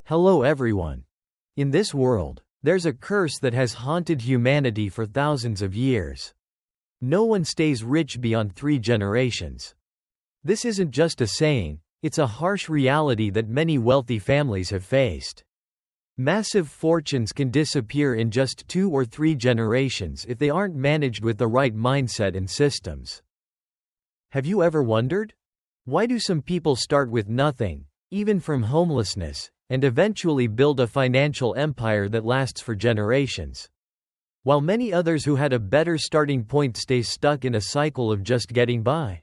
Hello everyone. In this world, there's a curse that has haunted humanity for thousands of years. No one stays rich beyond 3 generations. This isn't just a saying, it's a harsh reality that many wealthy families have faced. Massive fortunes can disappear in just 2 or 3 generations if they aren't managed with the right mindset and systems. Have you ever wondered? Why do some people start with nothing, even from homelessness, and eventually build a financial empire that lasts for generations, while many others who had a better starting point stay stuck in a cycle of just getting by?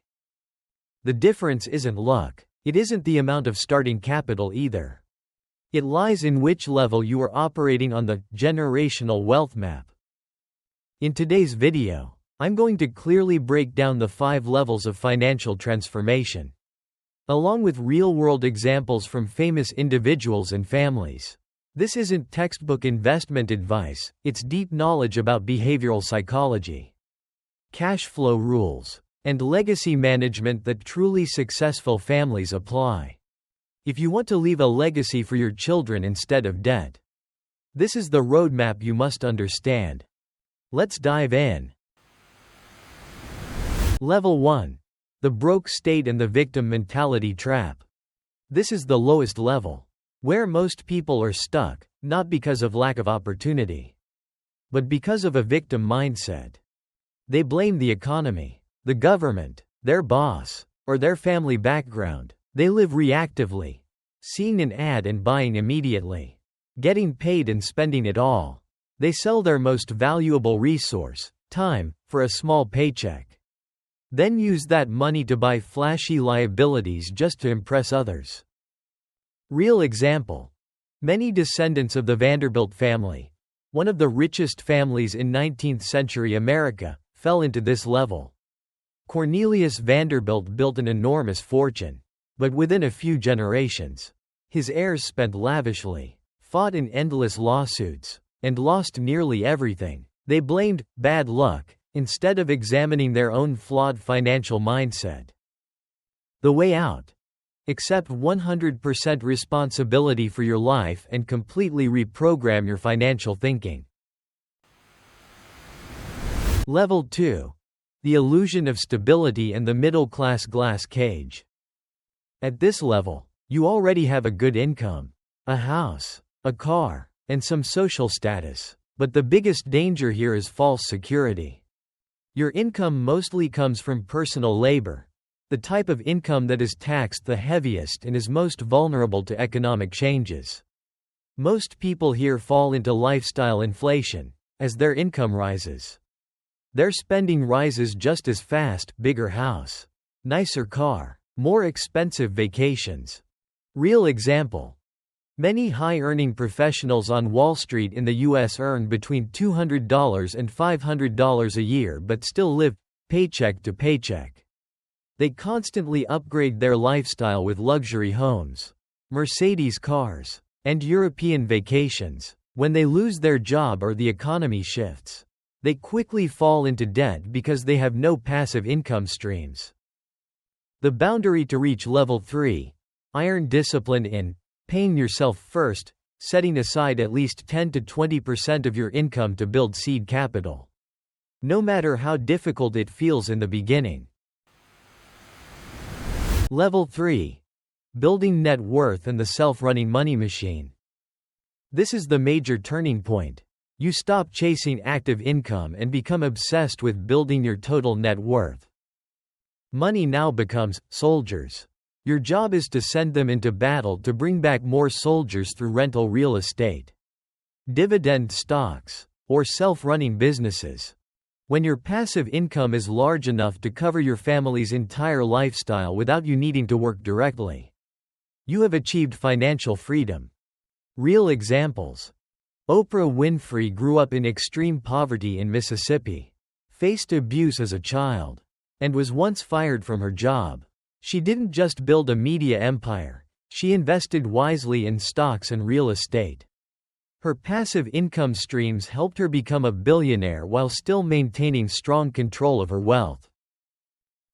The difference isn't luck. It isn't the amount of starting capital either. It lies in which level you are operating on the generational wealth map. In today's video, I'm going to clearly break down the 5 levels of financial transformation, along with real-world examples from famous individuals and families. This isn't textbook investment advice, it's deep knowledge about behavioral psychology, cash flow rules, and legacy management that truly successful families apply. If you want to leave a legacy for your children instead of debt, this is the roadmap you must understand. Let's dive in. Level 1. The broke state and the victim mentality trap. This is the lowest level, where most people are stuck, not because of lack of opportunity, but because of a victim mindset. They blame the economy, the government, their boss, or their family background. They live reactively, seeing an ad and buying immediately, getting paid and spending it all. They sell their most valuable resource, time, for a small paycheck, then use that money to buy flashy liabilities just to impress others. Real example. Many descendants of the Vanderbilt family, one of the richest families in 19th century America, fell into this level. Cornelius Vanderbilt built an enormous fortune, but within a few generations, his heirs spent lavishly, fought in endless lawsuits, and lost nearly everything. They blamed bad luck instead of examining their own flawed financial mindset. The way out: accept 100% responsibility for your life and completely reprogram your financial thinking. Level 2. The illusion of stability and the middle-class glass cage. At this level, you already have a good income, a house, a car, and some social status, but the biggest danger here is false security. Your income mostly comes from personal labor, the type of income that is taxed the heaviest and is most vulnerable to economic changes. Most people here fall into lifestyle inflation. As their income rises, their spending rises just as fast: bigger house, nicer car, more expensive vacations. Real example. Many high-earning professionals on Wall Street in the US earn between $200 and $500 a year but still live paycheck to paycheck. They constantly upgrade their lifestyle with luxury homes, Mercedes cars, and European vacations. When they lose their job or the economy shifts, they quickly fall into debt because they have no passive income streams. The boundary to reach level 3. Iron discipline in paying yourself first, setting aside at least 10 to 20% of your income to build seed capital, no matter how difficult it feels in the beginning. Level 3. Building net worth and the self-running money machine. This is the major turning point. You stop chasing active income and become obsessed with building your total net worth. Money now becomes soldiers. Your job is to send them into battle to bring back more soldiers through rental real estate, dividend stocks, or self-running businesses. When your passive income is large enough to cover your family's entire lifestyle without you needing to work directly, you have achieved financial freedom. Real examples. Oprah Winfrey grew up in extreme poverty in Mississippi, faced abuse as a child, and was once fired from her job. She didn't just build a media empire, she invested wisely in stocks and real estate. Her passive income streams helped her become a billionaire while still maintaining strong control of her wealth.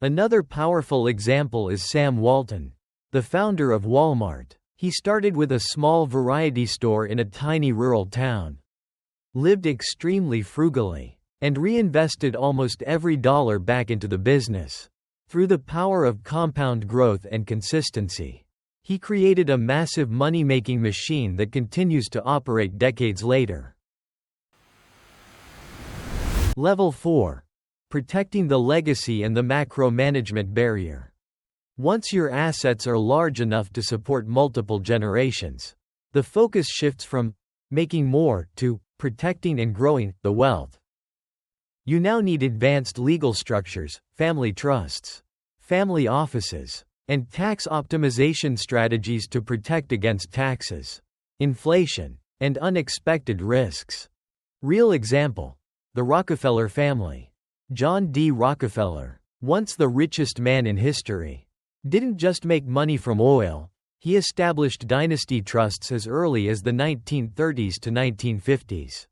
Another powerful example is Sam Walton, the founder of Walmart. He started with a small variety store in a tiny rural town, lived extremely frugally, and reinvested almost every dollar back into the business. Through the power of compound growth and consistency, he created a massive money-making machine that continues to operate decades later. Level 4. Protecting the legacy and the macro management barrier. Once your assets are large enough to support multiple generations, the focus shifts from making more to protecting and growing the wealth. You now need advanced legal structures, family trusts, family offices, and tax optimization strategies to protect against taxes, inflation, and unexpected risks. Real example: the Rockefeller family. John D. Rockefeller, once the richest man in history, didn't just make money from oil. He established dynasty trusts as early as the 1930s to 1950s.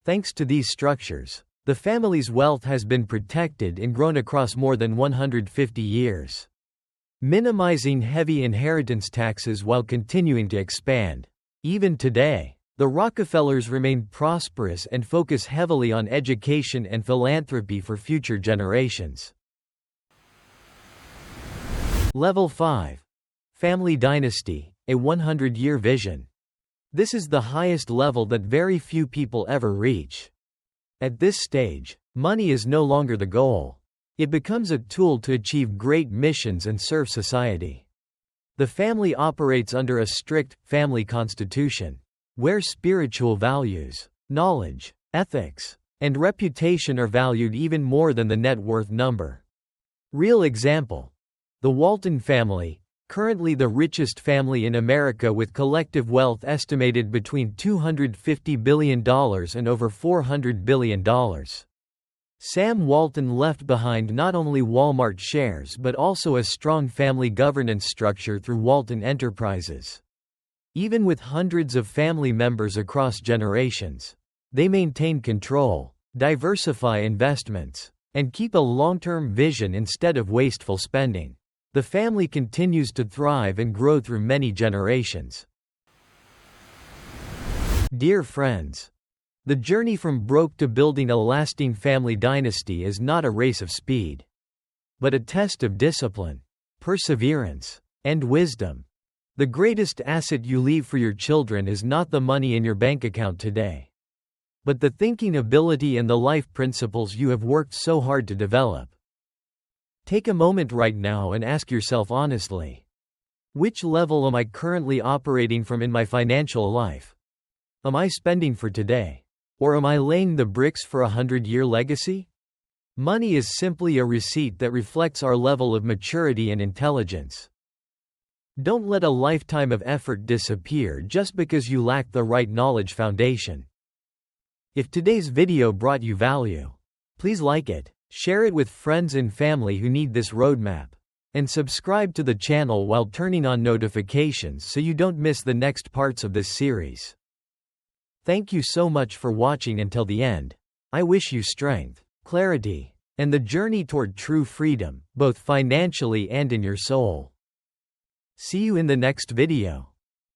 Thanks to these structures, the family's wealth has been protected and grown across more than 150 years, minimizing heavy inheritance taxes while continuing to expand. Even today, the Rockefellers remain prosperous and focus heavily on education and philanthropy for future generations. Level 5. Family Dynasty, a 100-year vision. This is the highest level that very few people ever reach. At this stage, money is no longer the goal. It becomes a tool to achieve great missions and serve society. The family operates under a strict family constitution, where spiritual values, knowledge, ethics, and reputation are valued even more than the net worth number. Real example: the Walton family, currently the richest family in America with collective wealth estimated between $250 billion and over $400 billion. Sam Walton left behind not only Walmart shares but also a strong family governance structure through Walton Enterprises. Even with hundreds of family members across generations, they maintain control, diversify investments, and keep a long-term vision instead of wasteful spending. The family continues to thrive and grow through many generations. Dear friends, the journey from broke to building a lasting family dynasty is not a race of speed, but a test of discipline, perseverance, and wisdom. The greatest asset you leave for your children is not the money in your bank account today, but the thinking ability and the life principles you have worked so hard to develop. Take a moment right now and ask yourself honestly, which level am I currently operating from in my financial life? Am I spending for today? Or am I laying the bricks for a 100-year legacy? Money is simply a receipt that reflects our level of maturity and intelligence. Don't let a lifetime of effort disappear just because you lack the right knowledge foundation. If today's video brought you value, please like it, share it with friends and family who need this roadmap, and subscribe to the channel while turning on notifications so you don't miss the next parts of this series. Thank you so much for watching until the end. I wish you strength, clarity, and the journey toward true freedom, both financially and in your soul. See you in the next video.